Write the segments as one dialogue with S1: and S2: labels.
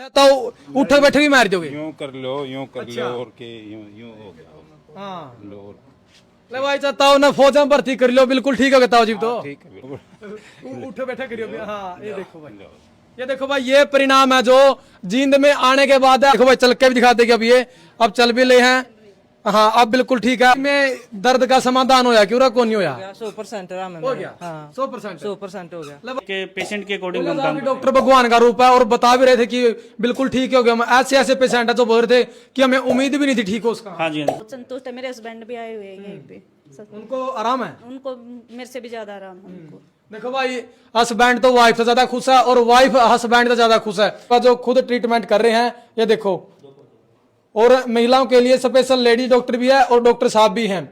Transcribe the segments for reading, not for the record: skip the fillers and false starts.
S1: अच्छा तो उठे बैठे भी मार दोगे?
S2: यूं कर लो, यूं कर लो, और के यूं यूं हो गया।
S1: हाँ
S2: लो
S1: ले भाई चाहता हूँ ना फौज में भर्ती कर लो, बिल्कुल ठीक हो गया ताऊ जी। तो
S2: ठीक है, बिल्कुल।
S1: उठे बैठे करियो। हाँ ये देखो भाई, ये देखो भाई, ये परिणाम है जो जींद में आने के बाद है। देखो भाई चल के भी दिखा देगी अब ये, अब चल भी ले हैं। हाँ अब बिल्कुल ठीक है। में दर्द का समाधान होया क्यों रहा कौन नहीं होया?
S3: 100% आराम है
S1: हो
S3: मेरा।
S1: गया
S3: हाँ
S1: 100%।
S3: 100% हो गया।
S4: के पेशेंट के अकॉर्डिंग
S1: बोला
S4: हम
S1: था
S4: काम
S1: कि डॉक्टर भगवान का रूप है और बता भी रहे थे कि बिल्कुल ठीक हो गया। हम ऐसे ऐसे पेशेंट है जो बोल रहे थे कि हमें उम्मीद भी नहीं थी ठीक हो उसका।
S4: हाँ जी, हाँ जी।
S5: बहुत संतुष्ट है। मेरे हस्बैंड भी आए हुए हैं यहीं पे,
S1: उनको आराम है।
S5: उनको मेरे से भी ज्यादा आराम है उनको।
S1: देखो भाई हस्बैंड तो वाइफ से ज्यादा खुश है और वाइफ हस्बैंड से ज्यादा खुश है। जो खुद ट्रीटमेंट कर रहे हैं ये देखो, और महिलाओं के लिए स्पेशल लेडी डॉक्टर भी है और डॉक्टर साहब भी हैं।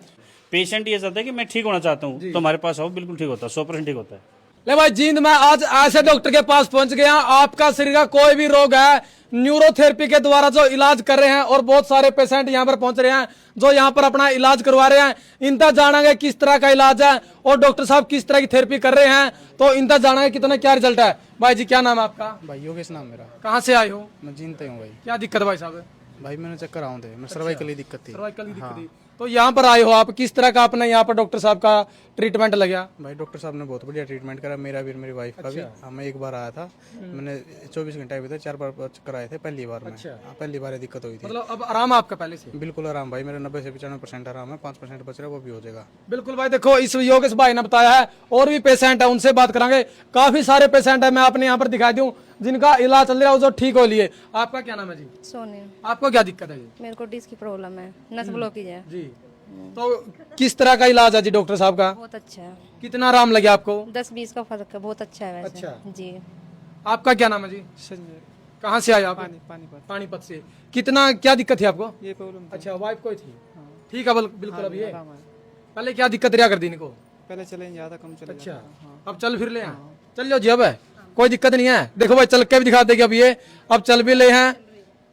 S4: पेशेंट ये चाहता है कि मैं ठीक होना चाहता हूँ, तो हमारे पास आओ, बिल्कुल ठीक होता है, 100% ठीक होता है।
S1: ले भाई जींद में आज ऐसे डॉक्टर के पास पहुंच गया। आपका शरीर का कोई भी रोग है, न्यूरोथेरेपी के द्वारा जो इलाज कर रहे हैं और बहुत सारे पेशेंट यहाँ पर पहुंच रहे हैं जो यहाँ पर अपना इलाज करवा रहे हैं। इनका जानेंगे किस तरह का इलाज है और डॉक्टर साहब किस तरह की थेरेपी कर रहे हैं, तो इनका जानेंगे कितना क्या रिजल्ट है। भाई जी क्या नाम है आपका?
S6: भाई योगेश नाम मेरा।
S1: कहाँ से आए हो?
S6: मैं जीनते हूँ भाई।
S1: क्या दिक्कत है भाई साहब?
S6: भाई मैंने चक्कर आऊँ थे, मैं सर्वाइकल की दिक्कत थी।
S1: सर्वाइकल की दिक्कत थी। तो यहाँ पर आए हो आप, किस तरह का अपने यहाँ पर डॉक्टर साहब का ट्रीटमेंट लगा?
S6: भाई डॉक्टर साहब ने बहुत बढ़िया ट्रीटमेंट करा, मेरा भी मेरी वाइफ का भी। हाँ, मैं एक बार आया था, मैंने 24 घंटे भी थे, 4 बार चक्कर आए थे पहली बार में। हाँ, पहली बार ये दिक्कत हुई थी।
S1: मतलब अब आराम है आपका पहले से?
S6: बिल्कुल आराम भाई, मेरा 90 से 95% आराम है, 5% बच रहा है वो भी हो जाएगा।
S1: बिल्कुल भाई देखो इस योगेश भाई ने बताया है, और भी पेशेंट है उनसे बात करांगे। काफी सारे पेशेंट है, मैं अपने यहाँ पर दिखा दूं जिनका इलाज चल रहा है जो ठीक हो लिए। आपका क्या नाम है जी?
S7: सोनी।
S1: आपको क्या दिक्कत है जी?
S7: मेरे को डिस्क की प्रॉब्लम है, नस ब्लॉकेज है।
S1: जी तो किस तरह का इलाज है जी डॉक्टर साहब का?
S7: बहुत अच्छा है,
S1: कितना आराम लगे आपको?
S7: 10-20 का फर्क है, बहुत अच्छा है वैसे।
S1: अच्छा।
S7: जी।
S1: आपका क्या नाम है जी?
S3: संजय।
S1: कहाँ से आए आप?
S3: पानीपत।
S1: पानीपत से। कितना क्या दिक्कत थी आपको?
S3: ये प्रॉब्लम
S1: अच्छा वाइफ को ही थी। ठीक है बिल्कुल। अब ये
S3: आराम है।
S1: पहले क्या दिक्कत रहा कर दी इनको?
S3: पहले चले ज्यादा कम चले।
S1: अच्छा अब चल फिर ले हैं? चल लो जी अब है कोई दिक्कत नहीं है। देखो भाई चल के भी दिखा देगी अब ये, अब चल भी ले हैं।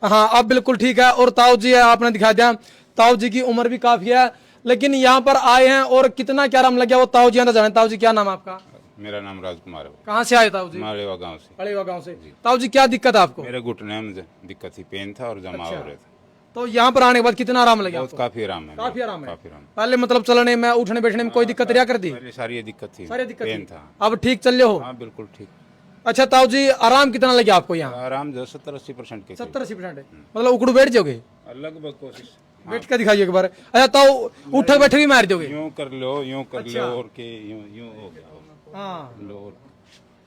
S1: हाँ अब बिल्कुल ठीक है। और ताऊ जी है, आपने दिखा दिया। ताऊ जी की उम्र भी काफी है लेकिन यहाँ पर आए हैं और कितना क्या आराम लग गया वो ताऊ जी जाने। ताऊ जी क्या नाम है आपका?
S2: मेरा नाम राजकुमार है।
S1: कहाँ से आए ताऊ जी?
S2: मालेवा गांव से।
S1: अड़ेवा गाँव से। ताऊ जी क्या दिक्कत है आपको?
S2: मेरे घुटने में दिक्कत थी, पेन था और जमा हो रहे थे।
S1: तो यहाँ पर आने के बाद कितना आराम लगा
S2: बहुत
S1: आपको?
S2: काफी आराम है।
S1: काफी आराम है।
S2: काफी आराम।
S1: पहले मतलब चलने में उठने बैठने में कोई दिक्कत रहा कर दी?
S2: पहले सारी ये दिक्कत थी,
S1: सारी दिक्कत
S2: पेन
S1: थी।
S2: था।
S1: अब ठीक चल रहे हो?
S2: हाँ बिल्कुल ठीक।
S1: अच्छा ताऊ जी आराम कितना लगे आपको यहाँ?
S2: आराम जो 70-80% के
S1: 70-80% है। मतलब उकड़ बैठ जाओगे?
S2: लगभग कोशिश।
S1: बैठ के दिखाइए एक बार। अच्छा ताऊ उठे बैठे भी मार दोगे?
S2: यूं कर लो, यूं कर लो, और के यूं यूं हो गया।
S1: हाँ
S2: लो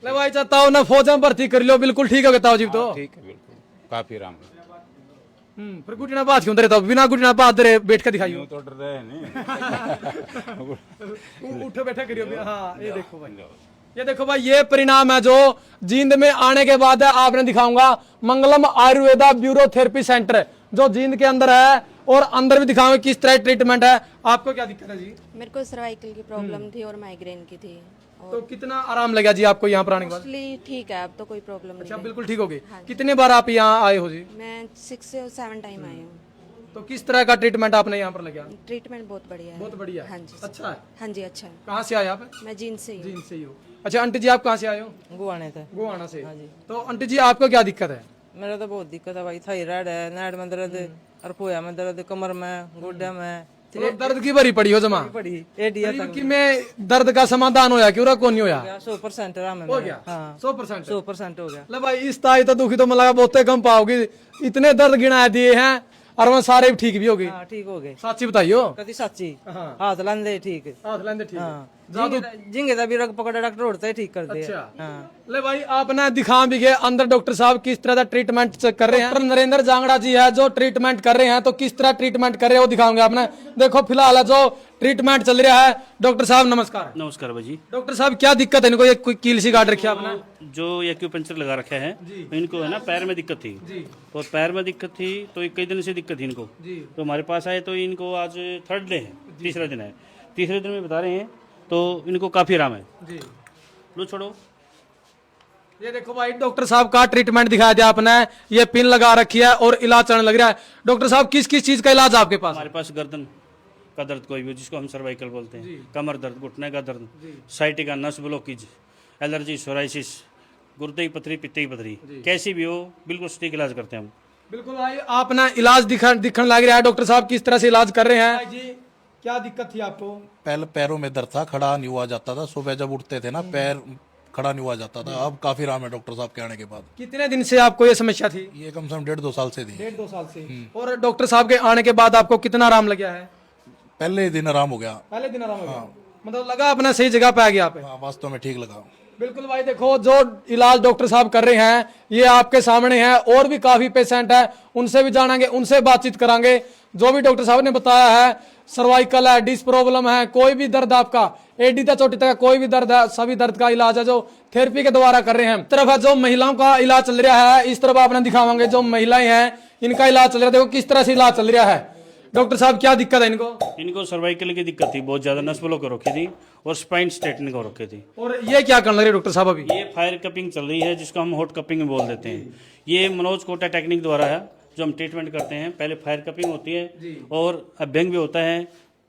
S1: ले भाई चाहता हूँ ना फौज में भर्ती कर लो, बिल्कुल ठीक हो गया ताऊ जी। तो
S2: ठीक है, बिल्कुल काफी आराम है।
S1: फिर गुटना बात क्यों दे? बिना गुटना बात दे बैठ के दिखाइए।
S2: यूं तो डर रहे हैं नहीं।
S1: उठे बैठे करियो। हाँ ये देखो भाई, ये देखो भाई, ये परिणाम है जो जींद में आने के बाद है। आपने दिखाऊंगा मंगलम आयुर्वेदा ब्यूरो थेरेपी सेंटर जो जींद के अंदर है, और अंदर भी दिखाऊंगा किस तरह ट्रीटमेंट है। आपको क्या दिक्कत है जी?
S7: मेरे को सर्वाइकल की प्रॉब्लम थी और माइग्रेन की थी।
S1: तो कितना आराम लगा जी आपको यहाँ पर आने के बाद?
S7: मोस्टली ठीक है, अब तो कोई प्रॉब्लम
S1: अच्छा
S7: नहीं
S1: बिल्कुल ठीक हो गई। कितने बार आप यहाँ आए हो जी?
S7: है। मैं 6 से 7 टाइम आई हूँ।
S1: तो किस तरह का ट्रीटमेंट आपने यहाँ पर लगा?
S7: ट्रीटमेंट बहुत बढ़िया है।
S1: बहुत बढ़िया है।
S7: हाँ जी।
S1: अच्छा है।
S7: हाँ जी अच्छा है।
S1: कहाँ से आए आप?
S7: मैं जींद से ही हूँ।
S1: जींद से ही हो। अच्छा आंटी जी आप कहाँ से आए हो?
S3: गुआने थे।
S1: गोवाना से। तो आंटी जी आपको क्या दिक्कत है?
S3: मेरा तो बहुत दिक्कत है भाई, थायराइड है, नाड़ में दर्द, और पोया में दर्द, कमर में, गोड्डे में
S1: तो दर्द की भरी पड़ी हो जमा?
S3: पड़ी एडिया तक।
S1: कि में दर्द का समाधान होया क्यों रहा कौन नहीं होया?
S3: 100% आराम है
S1: हो
S3: मेरा।
S1: गया?
S3: हाँ
S1: 100%।
S3: 100% हो गया।
S1: ले भाई इस ताई तो दुखी तो मतलब बहुते कम पाओगी, इतने दर्द गिना दिए हैं और वो सारे ठीक भी हो गए।
S3: हाँ ठीक हो गए।
S1: साची बताइयो।
S3: कदी सच्ची
S1: हाँ।
S3: हाथ लांदे ठीक।
S1: हाथ लेंदे ठीक है।
S3: हाँ जिंगे दा भी रग पकड़ा डॉक्टर उड़ता है ठीक कर दे।
S1: अच्छा।
S3: हाँ
S1: ले भाई आपने दिखा भी गए अंदर डॉक्टर साहब किस तरह का ट्रीटमेंट कर रहे हैं। डॉक्टर नरेंद्र जांगड़ा जी है जो ट्रीटमेंट कर रहे हैं, तो किस तरह ट्रीटमेंट कर रहे हैं वो दिखाऊंगे आपने। देखो फिलहाल जो ट्रीटमेंट चल रहा है। डॉक्टर साहब नमस्कार।
S4: नमस्कार भाजी।
S1: डॉक्टर साहब क्या दिक्कत है इनको? ये कोई कील सी काट रखी है आपने?
S4: जो एक्यूपेंचर लगा रखा है, इनको है ना पैर में दिक्कत थी, तो पैर में दिक्कत थी तो कई दिन से दिक्कत थी इनको। तो हमारे पास आए तो इनको आज 3rd डे है, तीसरा दिन है। तीसरे दिन में बता रहे हैं तो इनको काफी आराम है।
S1: जी
S4: लो छोड़ो।
S1: ये देखो भाई डॉक्टर साहब का ट्रीटमेंट दिखाया दिया आपने। ये पिन लगा रखी है और इलाज चलने लग रहा है। डॉक्टर साहब किस किस चीज का इलाज है आपके पास?
S4: हमारे पास गर्दन का दर्द कोई भी, जिसको हम सर्वाइकल बोलते हैं, कमर दर्द, घुटने का दर्द, साइटिका, नस ब्लॉकेज, एलर्जी, सोराइसिस, गुर्दे की पथरी, पित्त की पथरी, कैसी भी हो बिल्कुल सटीक इलाज करते हैं हम।
S1: बिल्कुल भाई, आप ना इलाज दिखने लग रहा है। डॉक्टर साहब किस तरह से इलाज कर रहे हैं जी? क्या दिक्कत थी आपको?
S8: पहले पैरों में दर्द था, खड़ा नहीं हुआ जाता था। सुबह जब उठते थे ना, पैर खड़ा नहीं हुआ जाता था। अब काफी आराम है डॉक्टर साहब के आने के बाद।
S1: कितने दिन से आपको ये समस्या थी?
S8: ये कम से कम 1.5-2 साल से थी।
S1: 1.5-2 साल से। और डॉक्टर साहब के आने के बाद आपको कितना आराम लगा है?
S8: पहले दिन आराम हो गया।
S1: पहले दिन आराम हो गया, मतलब लगा अपना सही जगह पे आ गया आप?
S8: हाँ, वास्तव में ठीक लगा।
S1: बिल्कुल भाई, देखो जो इलाज डॉक्टर साहब कर रहे हैं ये आपके सामने है। और भी काफी पेशेंट है, उनसे भी जानेंगे, उनसे बातचीत करांगे। जो भी डॉक्टर साहब ने बताया है, सर्वाइकल है, डिस्क प्रॉब्लम है, कोई भी दर्द आपका एडी तक चोटी तक कोई भी दर्द है, सभी दर्द का इलाज है जो थेरेपी के द्वारा कर रहे हैं। इस तरफ है जो महिलाओं का इलाज चल रहा है, इस तरफ आपने दिखावांगे जो महिलाएं हैं इनका इलाज चल रहा है। देखो किस तरह से इलाज चल रहा है। डॉक्टर साहब क्या दिक्कत है इनको?
S4: इनको सर्वाइकल की दिक्कत थी, बहुत ज्यादा नस ब्लॉक हो रखी थी और स्पाइन स्ट्रेटनिंग हो रखी थी।
S1: और ये क्या करने लगे डॉक्टर साहब अभी?
S4: ये फायर कपिंग चल रही है, जिसको हम हॉट कपिंग में बोल देते हैं। ये मनोज कोटा टेक्निक द्वारा है जो हम ट्रीटमेंट करते हैं। पहले फायर कपिंग होती है और अभ्यंग भी होता है,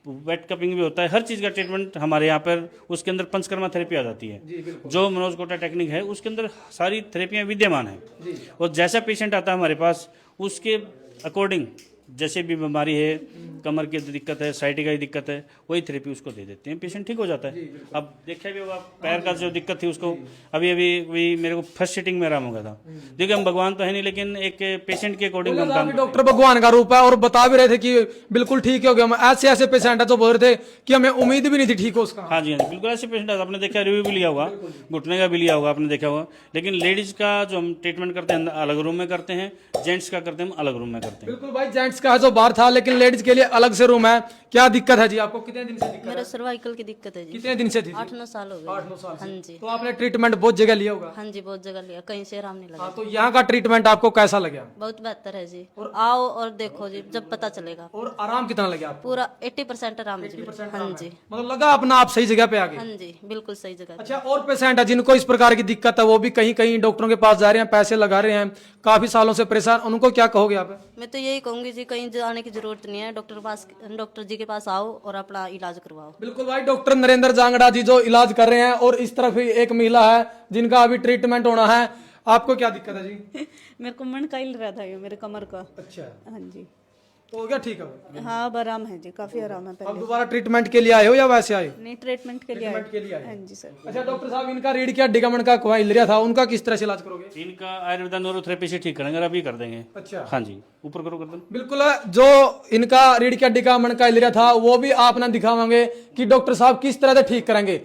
S4: वेट कपिंग भी होता है। हर चीज़ का ट्रीटमेंट हमारे यहाँ पर, उसके अंदर पंचकर्मा थेरेपी आ जाती है। जो मनोज कोटा टेक्निक है उसके अंदर सारी थेरेपियाँ विद्यमान हैं। और जैसा पेशेंट आता है हमारे पास उसके अकॉर्डिंग, जैसे भी बीमारी है, कमर की दिक्कत है, साइटिका की दिक्कत है, वही थेरेपी उसको दे देते हैं, पेशेंट ठीक हो जाता है। अब देखा भी होगा पैर का जो दिक्कत थी उसको अभी मेरे को फर्स्ट सिटिंग में आराम हो गया था। देखिए हम भगवान तो है नहीं, लेकिन एक पेशेंट के अकॉर्डिंग हम काम।
S1: डॉक्टर भगवान का रूप है और बता भी रहे थे कि बिल्कुल ठीक हो गया। ऐसे ऐसे पेशेंट है जो बोल रहे थे कि हमें उम्मीद भी नहीं थी ठीक हो उसका।
S4: हाँ जी, हाँ जी, बिल्कुल ऐसे पेशेंट है। आपने देखा, रिव्यू भी लिया होगा, घुटने का भी लिया होगा, आपने देखा होगा। लेकिन लेडीज का जो हम ट्रीटमेंट करते हैं अलग रूम में करते हैं, जेंट्स का करते हैं हम अलग रूम में करते हैं।
S1: बिल्कुल भाई, जेंट्स का जो बाहर था, लेकिन लेडीज के लिए अलग से रूम है। क्या दिक्कत है जी आपको? कितने दिन से दिक्कत
S9: मेरा
S1: है?
S9: सर्वाइकल की दिक्कत है जी।
S1: कितने दिन से थी?
S9: 8-9 साल हो गए।
S1: 8-9 साल से।
S9: हाँ जी।
S1: तो आपने ट्रीटमेंट बहुत जगह लिया होगा?
S9: हाँ जी, बहुत जगह लिया, कहीं से आराम नहीं लगा।
S1: हाँ, तो यहाँ का ट्रीटमेंट आपको कैसा लगा?
S9: बहुत बेहतर है जी। और आओ और देखो जी, जब पता चलेगा।
S1: और आराम कितना लगा आपको?
S9: पूरा 80% आराम है जी। हाँ जी,
S1: मतलब लगा अपना आप सही जगह पे आ गए?
S9: हाँ जी, बिल्कुल सही जगह।
S1: अच्छा, और पेशेंट है जिनको इस प्रकार की दिक्कत है, वो भी कहीं कहीं डॉक्टरों के पास जा रहे हैं, पैसे लगा रहे हैं, काफी सालों से परेशान, उनको क्या कहोगे आप?
S9: मैं तो यही कहूंगी जी, कहीं जाने की जरूरत नहीं है, डॉक्टर जी के पास आओ और अपना इलाज करवाओ।
S1: बिल्कुल भाई, डॉक्टर नरेंद्र जांगड़ा जी जो इलाज कर रहे हैं। और इस तरफ ही एक महिला है जिनका अभी ट्रीटमेंट होना है। आपको क्या दिक्कत है जी?
S5: मेरे को मन का हिल रहा था ये, मेरे कमर का।
S1: अच्छा,
S5: हाँ जी।
S1: तो हो गया ठीक है?
S5: हाँ, अब आराम है जी, काफी आराम है।
S1: अब
S5: पहले
S1: दोबारा ट्रीटमेंट के लिए आए हो या वैसे आए हो?
S5: नहीं, ट्रीटमेंट के लिए
S1: ट्रीटमेंट के लिए आए।
S5: हाँ जी सर।
S1: अच्छा डॉक्टर साहब, इनका रीढ़ की हड्डी का मन का कुआ हिल रहा था, उनका किस तरह से इलाज करोगे?
S4: इनका आयुर्वेदा न्यूरोथेरेपी से ठीक करेंगे, अभी कर देंगे।
S1: अच्छा,
S4: हाँ जी, ऊपर करो, कर दो।
S1: बिल्कुल। जो इनका रीढ़ की हड्डी का मन का हिल रहा था वो भी आप ना दिखावांगे कि डॉक्टर साहब किस तरह से ठीक करेंगे।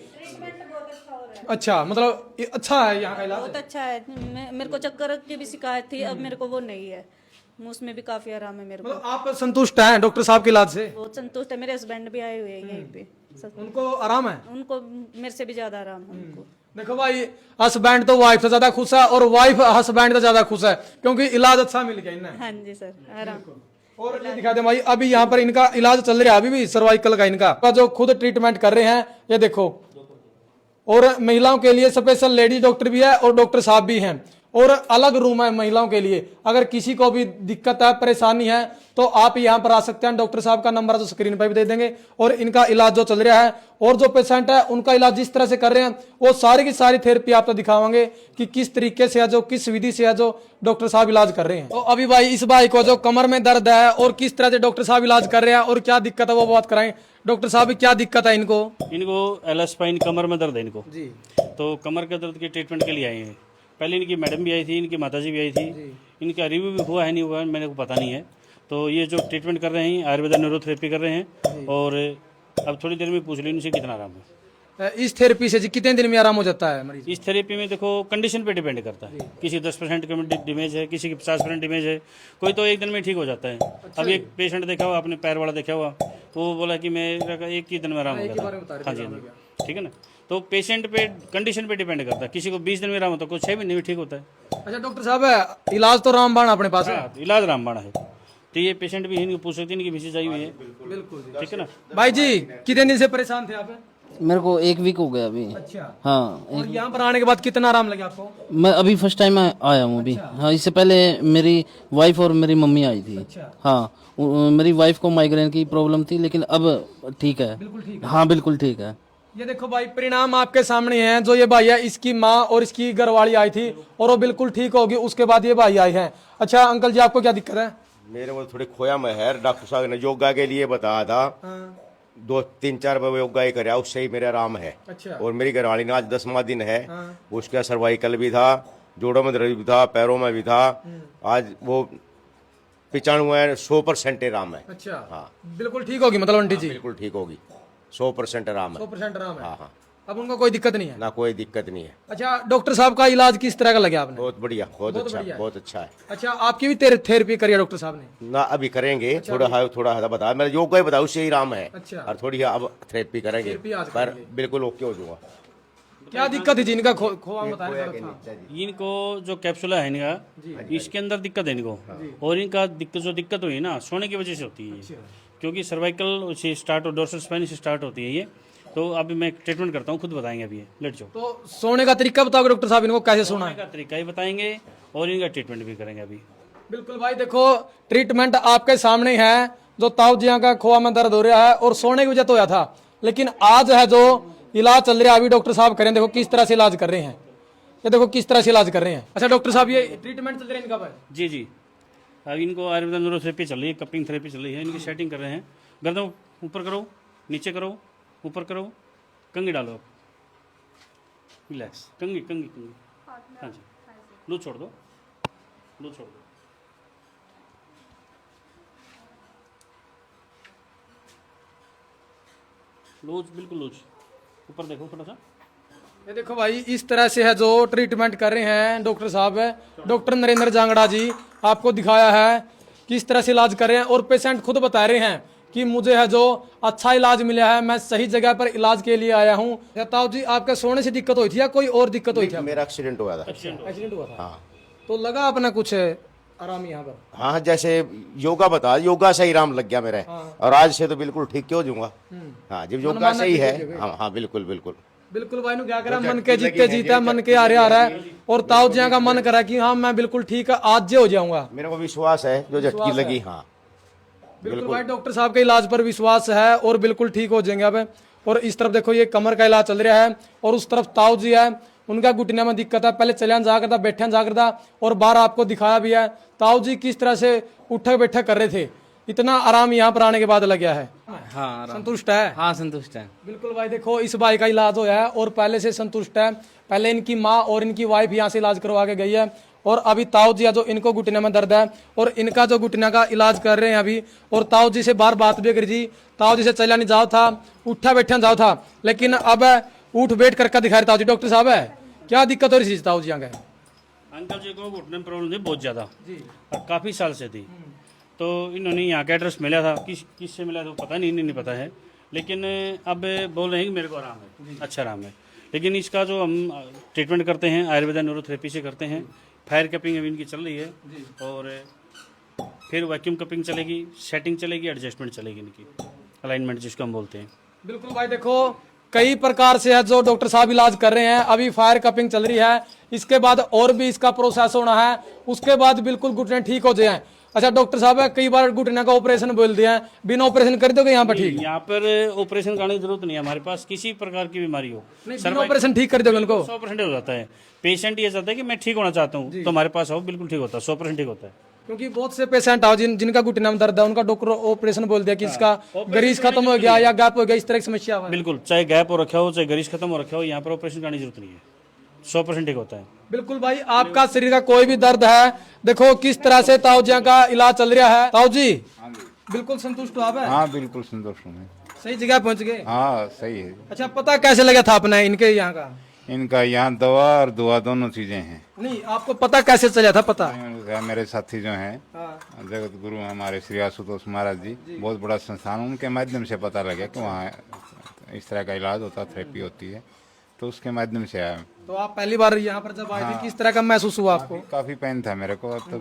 S1: अच्छा, मतलब अच्छा है यहाँ का इलाज?
S5: बहुत अच्छा है। मेरे को चक्कर की भी शिकायत थी, अब मेरे को वो नहीं है। मुंह में भी काफी आराम है मेरे को।
S1: मतलब आप संतुष्ट हैं डॉक्टर साहब के इलाज से?
S5: बहुत संतुष्ट है। मेरे हस्बैंड भी आए हुए हैं यहीं पे,
S1: उनको आराम है?
S5: उनको मेरे से भी ज्यादा आराम है उनको।
S1: देखो भाई, हस्बैंड तो वाइफ से ज्यादा खुश है और वाइफ हस्बैंड से ज्यादा खुश है, क्योंकि इलाज अच्छा मिल गया इन्हें।
S5: हाँ जी सर, आराम।
S1: और ये दिखा दे भाई, अभी यहाँ पर इनका इलाज चल रहा है, अभी भी सर्वाइकल का इनका जो खुद ट्रीटमेंट कर रहे हैं, ये देखो। और महिलाओं के लिए स्पेशल लेडीज डॉक्टर भी है और डॉक्टर साहब भी हैं, और अलग रूम है महिलाओं के लिए। अगर किसी को भी दिक्कत है, परेशानी है, तो आप यहाँ पर आ सकते हैं। डॉक्टर साहब का नंबर जो स्क्रीन पर भी दे देंगे। और इनका इलाज जो चल रहा है और जो पेशेंट है उनका इलाज जिस तरह से कर रहे हैं, वो सारी की सारी थेरेपी आपको दिखावांगे कि किस तरीके से है, जो किस विधि से है जो डॉक्टर साहब इलाज कर रहे हैं। तो अभी भाई इस भाई को जो कमर में दर्द है और किस तरह से डॉक्टर साहब इलाज कर रहे हैं और क्या दिक्कत है वो बात कराएं। डॉक्टर साहब, क्या दिक्कत है इनको?
S4: एल स्पाइन कमर में दर्द है इनको
S1: जी।
S4: तो कमर के दर्द के ट्रीटमेंट के लिए आए हैं। पहले इनकी मैडम भी आई थी, इनकी माताजी भी आई थी। इनका रिव्यू भी हुआ है नहीं हुआ है मेरे को पता नहीं है। तो ये जो ट्रीटमेंट कर रहे हैं आयुर्वेदा न्यूरोथेरेपी कर रहे हैं। और अब थोड़ी देर में पूछ ली इनसे कितना आराम है।
S1: इस थेरेपी से जी कितने दिन में आराम हो जाता है मरीज?
S4: इस थेरेपी में देखो कंडीशन पे डिपेंड करता है। किसी 10% का डिमेज है, किसी की 50% डिमेज है, कोई तो एक दिन में ठीक हो जाता है। अभी एक पेशेंट देखा हुआ, आपने पैर वाला देखा हुआ, वो बोला कि मेरा एक ही दिन में आराम हो गया था। हाँ जी, ठीक है ना। तो पेशेंट पे कंडीशन पे डिपेंड करता है। किसी को 20 दिन में आराम होता है, कोई 6 महीने में ठीक होता है।
S1: अच्छा डॉक्टर साहब, इलाज तो रामबाण अपने पास है?
S4: हाँ, इलाज रामबाण है। तो ये पेशेंट भी इनको पूछ सकते हैं, इनकी मैसेज आई हुई है।
S1: बिल्कुल,
S4: ठीक है ना।
S1: भाई जी कितने दिन से परेशान थे आप?
S10: मेरे को 1 वीक हो गया अभी।
S1: अच्छा,
S10: हाँ।
S1: और यहाँ पर आने के बाद कितना आराम लगा आपको?
S10: मैं अभी फर्स्ट टाइम आया हूँ अभी। हाँ, इससे पहले मेरी वाइफ और मेरी मम्मी आई थी। हाँ, मेरी वाइफ को माइग्रेन की प्रॉब्लम थी, लेकिन अब ठीक है। हाँ, बिल्कुल ठीक है।
S1: ये देखो भाई परिणाम आपके सामने है। जो ये भाई है इसकी माँ और इसकी घरवाली आई थी और वो बिल्कुल ठीक होगी, उसके बाद ये भाई आए हैं। अच्छा अंकल जी आपको क्या दिक्कत है?
S11: मेरे को थोड़ी खोया में है, डॉक्टर साहब ने योगा के लिए बताया था। 2-3-4 बार योगा ही कराया, उससे ही मेरा आराम है।
S1: अच्छा।
S11: और मेरी घरवाली ने आज 10वां दिन है। उसका सर्वाइकल भी था, जोड़ों में दर्द भी था, पैरों में भी था। आज वो 95% आराम है।
S1: अच्छा
S11: हाँ
S1: बिल्कुल ठीक होगी मतलब आंटी जी?
S11: बिल्कुल ठीक होगी, 100% आराम है।
S1: 100% आराम है।
S11: हाँ हाँ,
S1: अब उनको कोई दिक्कत नहीं है?
S11: ना कोई दिक्कत नहीं है।
S1: अच्छा डॉक्टर साहब का इलाज किस तरह का लगा आपने?
S11: बहुत बढ़िया, बहुत अच्छा,
S1: बढ़िया है।
S11: बहुत अच्छा है।
S1: अच्छा आपकी भी थेरेपी करी है डॉक्टर साहब ने?
S11: ना अभी करेंगे, थोड़ा बताया मैंने, योगा ही बताया, उससे ही आराम है।
S1: अच्छा।
S11: और थोड़ी अब थेरेपी करेंगे,
S1: थेरेपी आज
S11: पर
S1: करेंगे।
S11: बिल्कुल ओके हो जाऊंगा।
S1: क्या दिक्कत थी जिनका खोआ में बताया था?
S4: इनको जो कैप्सूला है इनका, इसके अंदर दिक्कत है इनको। और इनका दिक्कत हुई ना सोने की वजह से होती है ये। क्योंकि सर्वाइकल से स्टार्ट और डोर्सल स्पाइन से स्टार्ट होती है ये। तो अभी मैं ट्रीटमेंट करता हूँ, खुद बताएंगे अभी, लेट जाओ।
S1: तो सोने का तरीका बताओगे डॉक्टर साहब, इनको कैसे सोना
S4: सोने
S1: है?
S4: का तरीका ही बताएंगे और इनका ट्रीटमेंट भी करेंगे अभी।
S1: बिल्कुल भाई देखो ट्रीटमेंट आपके सामने है। जो ताऊ जिया का खोआ में दर्द हो रहा है और सोने की वजह तो होया था, लेकिन आज है जो इलाज चल रहा है अभी डॉक्टर साहब करें। देखो किस तरह से इलाज कर रहे हैं, ये देखो किस तरह से इलाज कर रहे हैं। अच्छा डॉक्टर साहब ये ट्रीटमेंट चल रहा है इनका भाई?
S4: जी जी, अब इनको आयुर्वेद न्यूरोथेरेपी चल रही है, कपिंग थेरेपी चल रही है, इनकी सेटिंग कर रहे हैं। गर्दन ऊपर करो, नीचे करो, ऊपर करो, कंघी डालो, रिलैक्स, कंघी कंघी कंघी, हाँ जी, लूज छोड़ दो, लूज छोड़ दो। लूज, बिल्कुल लूज, ऊपर देखो थोड़ा सा।
S1: ये देखो भाई इस तरह से है जो ट्रीटमेंट कर रहे हैं डॉक्टर साहब है, डॉक्टर नरेंद्र जांगड़ा जी। आपको दिखाया है किस तरह से इलाज कर रहे हैं और पेशेंट खुद बता रहे हैं कि मुझे है जो अच्छा इलाज मिला है, मैं सही जगह पर इलाज के लिए आया हूँ। ताऊ जी आपके सोने से दिक्कत हुई थी या कोई और दिक्कत हुई थी?
S11: मेरा एक्सीडेंट हुआ था।
S1: एक्सीडेंट हुआ था?
S11: हाँ।
S1: तो लगा अपना कुछ आराम यहाँ पर?
S11: हाँ जैसे योगा बता, योगा से ही आराम लग गया मेरा। और आज से तो बिल्कुल ठीक क्यों जाऊंगा। हाँ जब योगा से ही है। हाँ हाँ बिल्कुल बिल्कुल
S1: बिल्कुल भाई नु क्या करा, मन के जीते जीता, मन के आ रहा है। और ताऊ जी का मन करा कि हाँ मैं बिल्कुल ठीक है, आज जे हो जाऊंगा।
S11: मेरे को विश्वास है जो झटकी लगी। हाँ
S1: बिल्कुल भाई डॉक्टर साहब के इलाज पर विश्वास है और बिल्कुल ठीक हो जाएंगे अब। और इस तरफ देखो ये कमर का इलाज चल रहा है और उस तरफ ताऊ जी है, उनका घुटने में दिक्कत है। पहले चलियान जा करता, बैठन जा करता और बाहर आपको दिखाया भी है ताऊ जी किस तरह से उठक बैठक कर रहे थे। इतना आराम यहाँ पर आने के बाद लग गया है।
S10: हाँ
S1: संतुष्ट है?
S10: हाँ संतुष्ट है।
S1: बिल्कुल भाई देखो इस भाई का इलाज होया है और पहले से संतुष्ट है। पहले इनकी माँ और इनकी वाइफ यहाँ से इलाज करवा के गई है और अभी ताऊ जी जो इनको घुटने में दर्द है और इनका जो घुटने का इलाज कर रहे हैं अभी। और ताऊ जी से बार बात भी करी थी, ताऊ जी से चला नहीं जाओ था, उठा बैठा जाओ था, लेकिन अब उठ बैठ करके दिखा रहे ताऊ जी। डॉक्टर साहब है क्या दिक्कत हो रही थी ताऊ जी?
S4: अंकल जी को घुटने में प्रॉब्लम थी बहुत ज़्यादा और काफ़ी साल से थी। तो इन्होंने यहाँ का एड्रेस मिला था, किस से मिला था पता नहीं पता है, लेकिन अब बोल रहे हैं कि मेरे को आराम है, अच्छा आराम है। लेकिन इसका जो हम ट्रीटमेंट करते हैं आयुर्वेद न्यूरोथेरेपी से करते हैं। फायर कपिंग अभी इनकी चल रही है और फिर वैक्यूम कपिंग चलेगी, सेटिंग चलेगी, एडजस्टमेंट चलेगी इनकी, अलाइनमेंट जिसको हम बोलते हैं।
S1: बिल्कुल भाई देखो कई प्रकार से है जो डॉक्टर साहब इलाज कर रहे हैं। अभी फायर कपिंग चल रही है, इसके बाद और भी इसका प्रोसेस होना है, उसके बाद बिल्कुल घुटने ठीक हो जाए। अच्छा डॉक्टर साहब कई बार घुटने का ऑपरेशन बोल दिया है, बिना ऑपरेशन कर दोगे यहाँ पर ठीक?
S4: यहाँ पर ऑपरेशन करने की जरूरत नहीं है हमारे पास, किसी प्रकार की बीमारी हो
S1: बिना ऑपरेशन ठीक कर दोगे उनको?
S4: 100% हो जाता है। पेशेंट ये चाहता है कि मैं ठीक होना चाहता हूँ तो हमारे पास आओ, बिल्कुल ठीक होता है, 100% ठीक होता है।
S1: क्योंकि बहुत से पेशेंट आओ जिनका घुटने में दर्द है, उनका डॉक्टर ऑपरेशन बोल दिया कि इसका ग्रीस खत्म हो गया या गैप हो गया, इस तरह की समस्या है।
S4: बिल्कुल, चाहे गैप हो रखा हो, चाहे ग्रीस खत्म हो रखा हो, यहाँ पर ऑपरेशन करने की जरूरत नहीं है, 100% ठीक होता है।
S1: बिल्कुल भाई आपका शरीर का कोई भी दर्द है, देखो किस तरह से ताऊ जी का इलाज चल रहा है। ताऊ जी बिल्कुल संतुष्ट हो आप?
S2: हाँ बिल्कुल संतुष्ट हूँ।
S1: सही जगह पहुंच गए?
S2: हाँ सही है।
S1: अच्छा पता कैसे लगा था अपने इनके यहाँ का?
S2: इनका यहाँ दवा और दुआ दोनों चीजें हैं।
S1: नहीं आपको पता कैसे चला था? पता
S2: मेरे साथी जो हैं जगत गुरु हमारे श्री आशुतोष महाराज जी, बहुत बड़ा संस्थान, उनके माध्यम से पता लगा कि वहाँ इस तरह का इलाज होता, थेरेपी होती है, तो उसके माध्यम से आया।
S1: तो आप पहली बार यहाँ पर जब आए थे किस तरह का महसूस हुआ आपको?
S2: काफी पेन था मेरे को, अब तो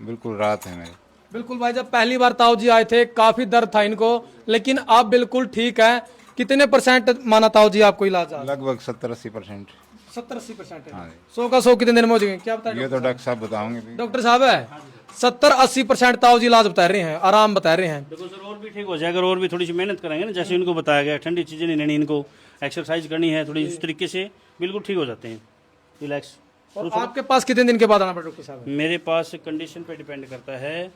S2: बिल्कुल राहत है मेरे।
S1: बिल्कुल भाई जब पहली बार ताऊ जी आए थे काफी दर्द था इनको, लेकिन आप बिल्कुल ठीक है। कितने % माना ताऊ जी आपको इलाज?
S2: लगभग 70-80%।
S1: 70-80%
S2: हाँ
S1: 100 का 100 कितने दिन में हो जाएंगे क्या बताए?
S2: ये तो डॉक्टर साहब बताओगे।
S1: डॉक्टर साहब है 70-80% ताऊ जी इलाज बता रहे हैं, आराम बता रहे हैं।
S4: देखो सर और भी ठीक हो जाएगा, और भी थोड़ी सी मेहनत करेंगे ना, जैसे इनको बताया गया, ठंडी चीजें नहीं लेनी इनको, एक्सरसाइज करनी है थोड़ी, इस तरीके से बिल्कुल ठीक हो जाते हैं, रिलैक्स।
S1: और आपके पास कितने दिन के बाद आना पड़ा डॉक्टर साहब?
S4: मेरे पास कंडीशन पे डिपेंड करता है,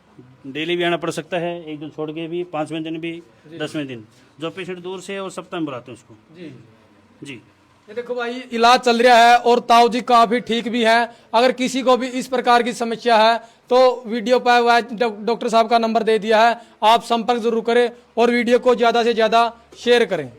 S4: डेली भी आना पड़ सकता है, एक दिन छोड़ के भी, 5वें दिन भी, 10वें दिन। जो पेशेंट दूर से है और सप्ताह में बुलाते हैं उसको।
S1: जी
S4: जी
S1: ये देखो भाई, इलाज चल रहा है और ताऊ जी काफी ठीक भी है। अगर किसी को भी इस प्रकार की समस्या है तो वीडियो पर डॉक्टर साहब का नंबर दे दिया है, आप संपर्क जरूर करें और वीडियो को ज्यादा से ज्यादा शेयर करें।